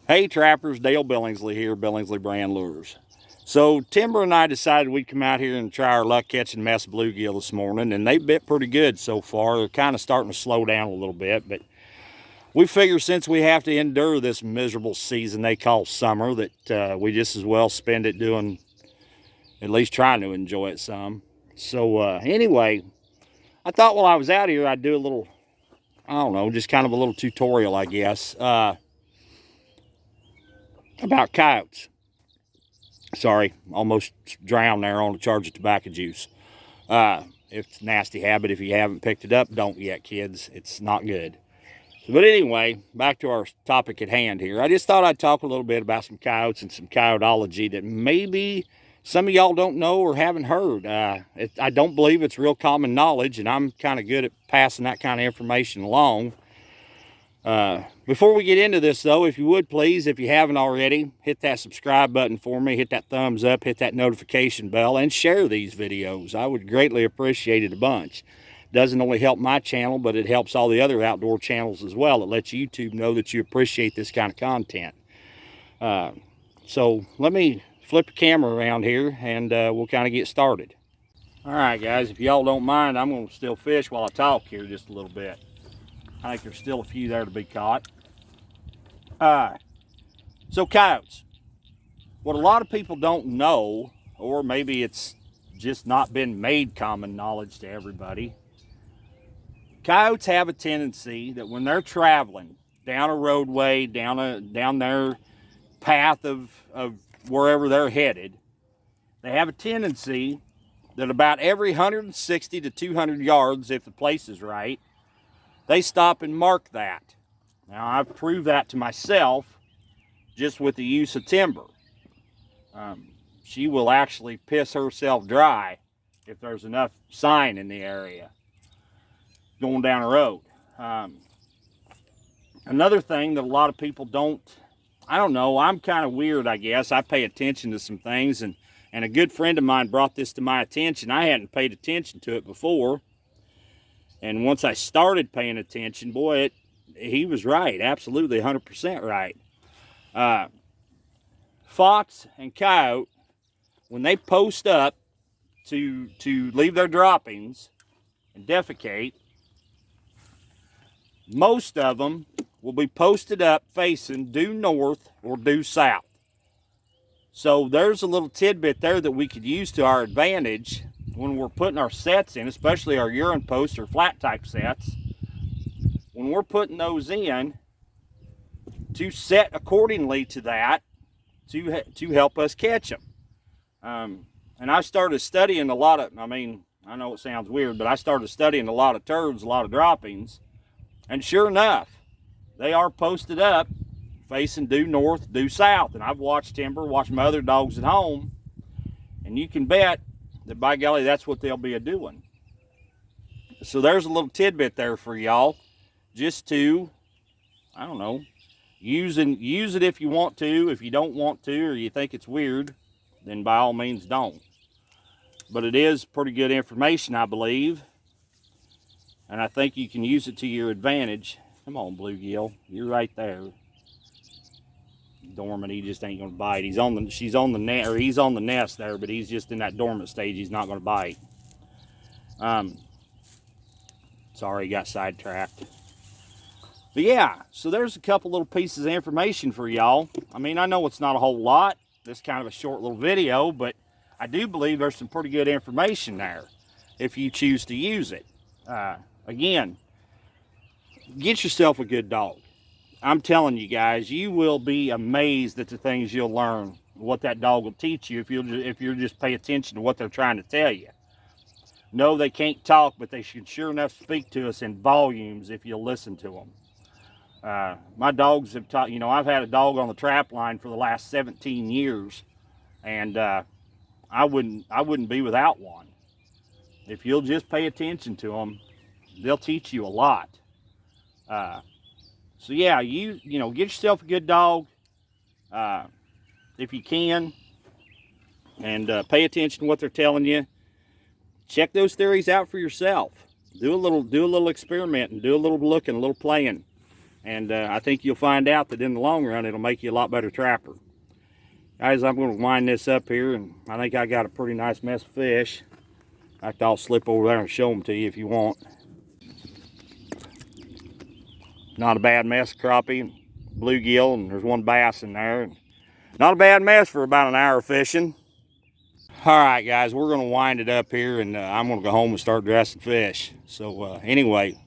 Hey trappers, Dale Billingsley here, Billingsley Brand Lures. So Timber and I decided we'd come out here and try our luck catching mess bluegill this morning, and they bit pretty good so far. They're kind of starting to slow down a little bit, but we figure since we have to endure this miserable season they call summer, that we just as well spend it doing, at least trying to enjoy it some. So anyway, I thought while I was out here I'd do a little, I don't know, just kind of a little tutorial, I guess, about coyotes. Sorry, almost drowned there on a charge of tobacco juice. It's a nasty habit. If you haven't picked it up, don't yet, kids. It's not good. But anyway, back to our topic at hand here. I just thought I'd talk a little bit about some coyotes and some coyotology that maybe some of y'all don't know or haven't heard. I don't believe it's real common knowledge, and I'm kind of good at passing that kind of information along. Before we get into this, though, if you would please, if you haven't already, hit that subscribe button for me, hit that thumbs up, hit that notification bell, and share these videos. I would greatly appreciate it a bunch. Doesn't only help my channel, but it helps all the other outdoor channels as well. It lets YouTube know that you appreciate this kind of content. So let me flip the camera around here, and we'll kind of get started. All right, guys, if y'all don't mind, I'm going to still fish while I talk here just a little bit. I think there's still a few there to be caught. So coyotes. What a lot of people don't know, or maybe it's just not been made common knowledge to everybody, coyotes have a tendency that when they're traveling down a roadway, down their path of wherever they're headed, they have a tendency that about every 160 to 200 yards, if the place is right, they stop and mark that. Now, I've proved that to myself just with the use of Timber. She will actually piss herself dry if there's enough sign in the area going down a road. Another thing that a lot of people don't, I don't know, I'm kind of weird, I guess. I pay attention to some things, and a good friend of mine brought this to my attention. I hadn't paid attention to it before. And once I started paying attention, boy, he was right, absolutely 100% right. Fox and coyote, when they post up to leave their droppings and defecate, most of them will be posted up facing due north or due south. So there's a little tidbit there that we could use to our advantage when we're putting our sets in, especially our urine posts or flat type sets. When we're putting those in, to set accordingly to that, to help us catch them. And I started studying a lot of, I know it sounds weird, but I started studying a lot of turds, a lot of droppings, and sure enough, they are posted up facing due north, due south. And I've watched Timber, watched my other dogs at home, and you can bet that by golly, that's what they'll be a-doing. So there's a little tidbit there for y'all, just to, I don't know, use it if you want to. If you don't want to, or you think it's weird, then by all means don't. But it is pretty good information, I believe, and I think you can use it to your advantage. Come on, bluegill, you're right there. Dormant, he just ain't gonna bite. He's on the nest there, but he's just in that dormant stage. He's not gonna bite. Sorry, got sidetracked. But yeah, so there's a couple little pieces of information for y'all. I know it's not a whole lot. This is kind of a short little video, but I do believe there's some pretty good information there if you choose to use it. Again, get yourself a good dog. I'm telling you guys, you will be amazed at the things you'll learn, what that dog will teach you if you'll just pay attention to what they're trying to tell you. No, they can't talk, but they should sure enough speak to us in volumes if you'll listen to them. My dogs have taught, I've had a dog on the trap line for the last 17 years, and I wouldn't be without one. If you'll just pay attention to them, they'll teach you a lot. So yeah, get yourself a good dog if you can, and pay attention to what they're telling you. Check those theories out for yourself. Do a little experiment and do a little looking, a little playing, And I think you'll find out that in the long run, it'll make you a lot better trapper. Guys, I'm going to wind this up here, and I think I got a pretty nice mess of fish. In fact, I'll slip over there and show them to you if you want. Not a bad mess of crappie, bluegill, and there's one bass in there. Not a bad mess for about an hour of fishing. All right, guys, we're going to wind it up here, and I'm going to go home and start dressing fish. So anyway,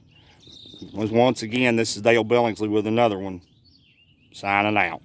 once again, this is Dale Billingsley with another one. Signing out.